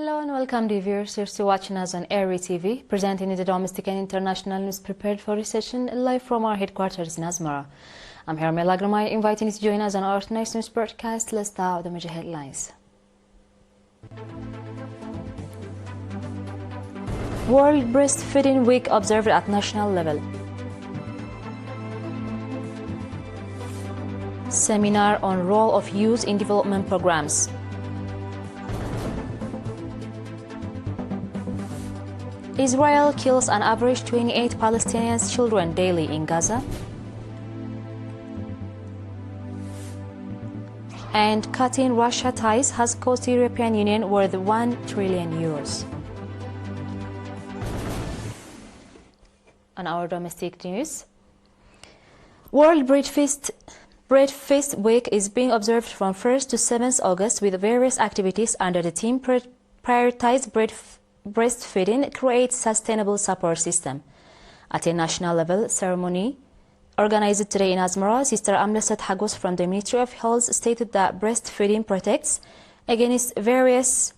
Hello and welcome dear viewers, you're still watching us on ERi-TV, presenting the domestic and international news prepared for reception live from our headquarters in Asmara. I'm here, Mela Gramay, inviting you to join us on our tonight's news broadcast. Let's start with the major headlines. World Breastfeeding Week observed at national level. Seminar on role of youth in development programs. Israel kills an average 28 Palestinian children daily in Gaza. And cutting Russia ties has cost the European Union worth €1 trillion. On our domestic news, World Breastfeeding Week is being observed from 1st to 7th August with various activities under the theme Prioritize Breastfeeding, Create Sustainable Support System. At a national level ceremony organized today in Asmara, Sister Amnesat Hagos from the Ministry of Health stated that breastfeeding protects against various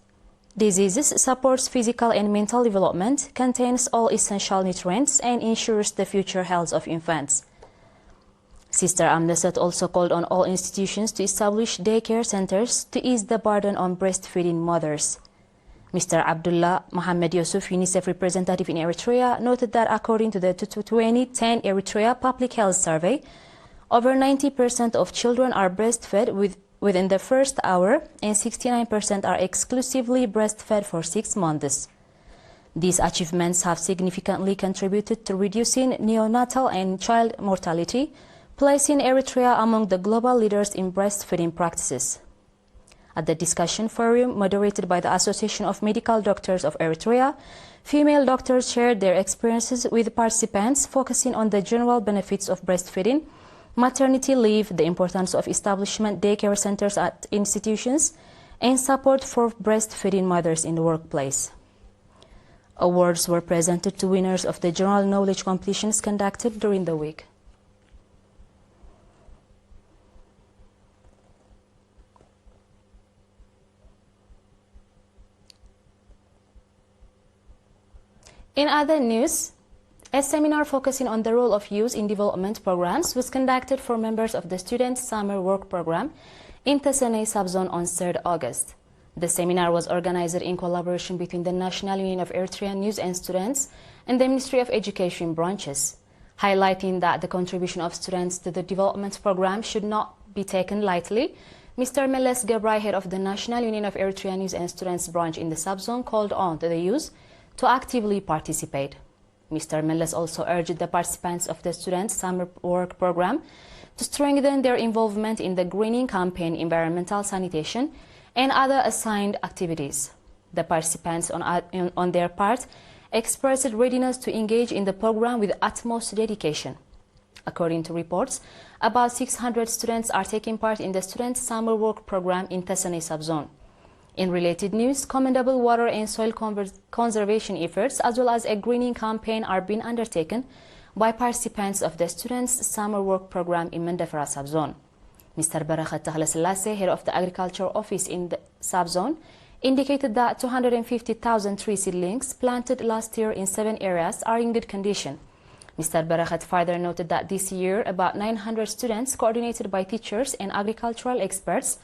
diseases, supports physical and mental development, contains all essential nutrients, and ensures the future health of infants. Sister Amnesat also called on all institutions to establish daycare centers to ease the burden on breastfeeding mothers. Mr. Abdullah Mohammed Yusuf, UNICEF representative in Eritrea, noted that according to the 2010 Eritrea Public Health Survey, over 90% of children are breastfed within the first hour and 69% are exclusively breastfed for 6 months. These achievements have significantly contributed to reducing neonatal and child mortality, placing Eritrea among the global leaders in breastfeeding practices. At the discussion forum moderated by the Association of Medical Doctors of Eritrea, female doctors shared their experiences with participants, focusing on the general benefits of breastfeeding, maternity leave, the importance of establishment daycare centers at institutions, and support for breastfeeding mothers in the workplace. Awards were presented to winners of the general knowledge competitions conducted during the week. In other news, a seminar focusing on the role of youth in development programs was conducted for members of the Student Summer Work Program in Tessenei subzone on 3rd August. The seminar was organized in collaboration between the National Union of Eritrean Youth and Students and the Ministry of Education branches, highlighting that the contribution of students to the development program should not be taken lightly. Mr. Meles Gebrai, head of the National Union of Eritrean Youth and Students branch in the subzone, called on to the youth to actively participate. Mr. Meles also urged the participants of the Student Summer Work Program to strengthen their involvement in the greening campaign, environmental sanitation, and other assigned activities. The participants on their part expressed readiness to engage in the program with utmost dedication. According to reports, about 600 students are taking part in the Student Summer Work Program in Tessenei subzone. In related news, commendable water and soil conservation efforts as well as a greening campaign are being undertaken by participants of the Students' Summer Work Program in Mendefra subzone. Mr. Barakhat Tahlaselase, head of the Agriculture Office in the subzone, indicated that 250,000 tree seedlings planted last year in 7 areas are in good condition. Mr. Barakhat further noted that this year about 900 students, coordinated by teachers and agricultural experts,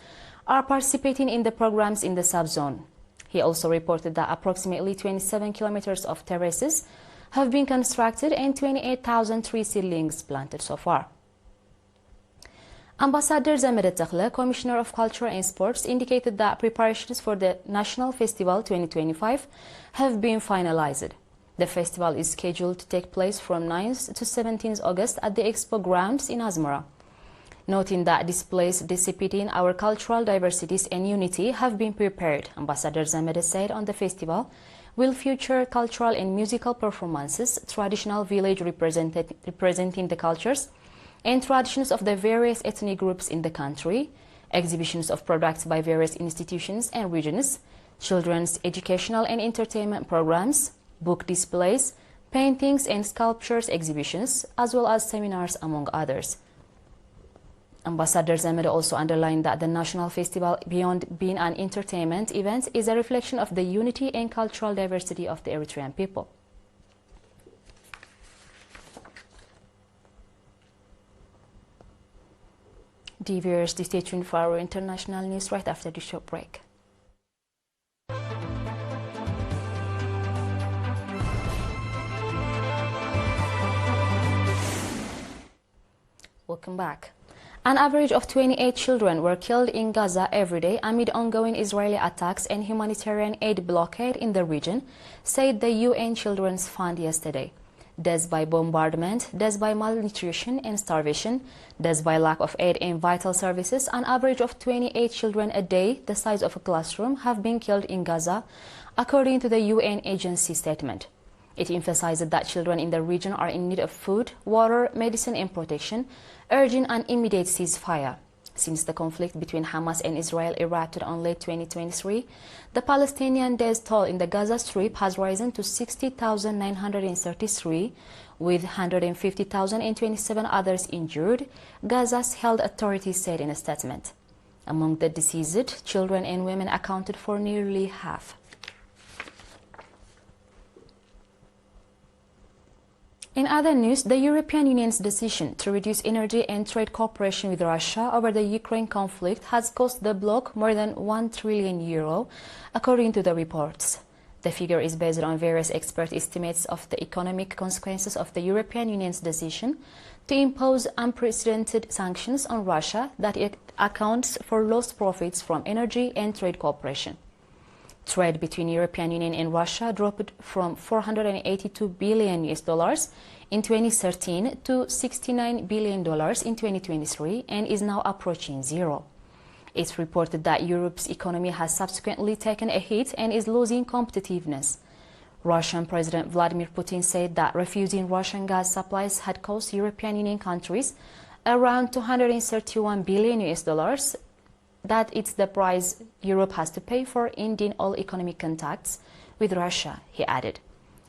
are participating in the programs in the subzone. He also reported that approximately 27 kilometers of terraces have been constructed and 28,000 tree seedlings planted so far. Ambassador Zamedet Takhle, Commissioner of Culture and Sports, indicated that preparations for the National Festival 2025 have been finalized. The festival is scheduled to take place from 9th to 17th August at the Expo Grounds in Asmara. Noting that displays depicting our cultural diversities and unity have been prepared, Ambassador Zamede said on the festival will feature cultural and musical performances, traditional village representing the cultures and traditions of the various ethnic groups in the country, exhibitions of products by various institutions and regions, children's educational and entertainment programs, book displays, paintings and sculptures exhibitions, as well as seminars, among others. Ambassador Zemede also underlined that the national festival, beyond being an entertainment event, is a reflection of the unity and cultural diversity of the Eritrean people. Dear viewers, stay tuned for our international news right after the short break. Welcome back. An average of 28 children were killed in Gaza every day amid ongoing Israeli attacks and humanitarian aid blockade in the region, said the UN Children's Fund yesterday. Deaths by bombardment, deaths by malnutrition and starvation, deaths by lack of aid in vital services, an average of 28 children a day, the size of a classroom, have been killed in Gaza, according to the UN agency statement. It emphasized that children in the region are in need of food, water, medicine and protection, urging an immediate ceasefire. Since the conflict between Hamas and Israel erupted on late 2023, the Palestinian death toll in the Gaza Strip has risen to 60,933, with 150,027 others injured, Gaza's health authorities said in a statement. Among the deceased, children and women accounted for nearly half. In other news, the European Union's decision to reduce energy and trade cooperation with Russia over the Ukraine conflict has cost the bloc more than €1 trillion, according to the reports. The figure is based on various expert estimates of the economic consequences of the European Union's decision to impose unprecedented sanctions on Russia that it accounts for lost profits from energy and trade cooperation. Trade between European Union and Russia dropped from $482 billion in 2013 to $69 billion in 2023 and is now approaching zero. It's reported that Europe's economy has subsequently taken a hit and is losing competitiveness. Russian President Vladimir Putin said that refusing Russian gas supplies had cost European Union countries around $231 billion. That it's the price Europe has to pay for ending all economic contacts with Russia, he added.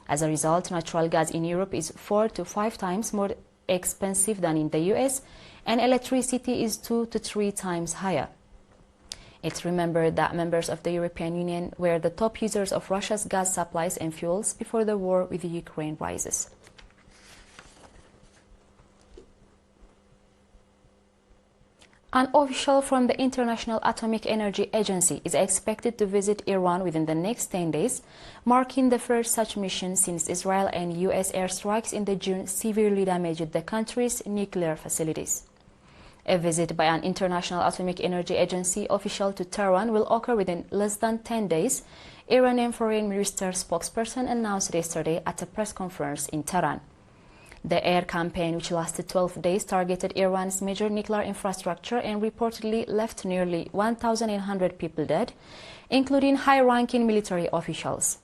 As a result, natural gas in Europe is 4 to 5 times more expensive than in the US, and electricity is 2 to 3 times higher. It's remembered that members of the European Union were the top users of Russia's gas supplies and fuels before the war with Ukraine rises. An official from the International Atomic Energy Agency is expected to visit Iran within the next 10 days, marking the first such mission since Israel and US airstrikes in the June severely damaged the country's nuclear facilities. A visit by an International Atomic Energy Agency official to Tehran will occur within less than 10 days, Iranian Foreign Minister spokesperson announced yesterday at a press conference in Tehran. The air campaign, which lasted 12 days, targeted Iran's major nuclear infrastructure and reportedly left nearly 1,800 people dead, including high-ranking military officials.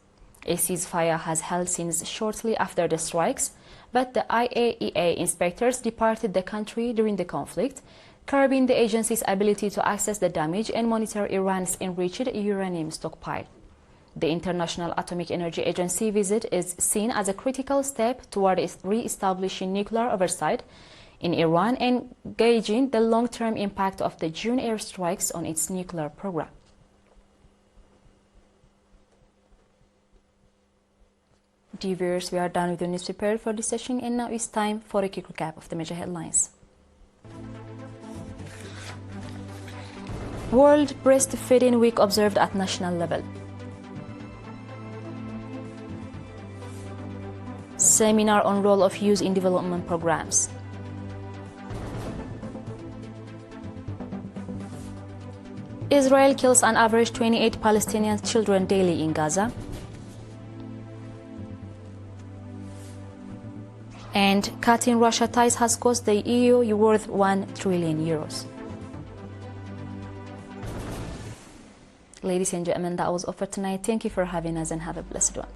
A ceasefire has held since shortly after the strikes, but the IAEA inspectors departed the country during the conflict, curbing the agency's ability to access the damage and monitor Iran's enriched uranium stockpile. The International Atomic Energy Agency visit is seen as a critical step toward re-establishing nuclear oversight in Iran and gauging the long-term impact of the June airstrikes on its nuclear program. Dear viewers, we are done with the news prepared for this session, and now it's time for a quick recap of the major headlines. World Breastfeeding Week observed at national level. Seminar on role of youth in development programs. Israel kills an average 28 Palestinian children daily in Gaza. And cutting Russia ties has cost the EU worth €1 trillion. Ladies and gentlemen, that was all for tonight. Thank you for having us and have a blessed one.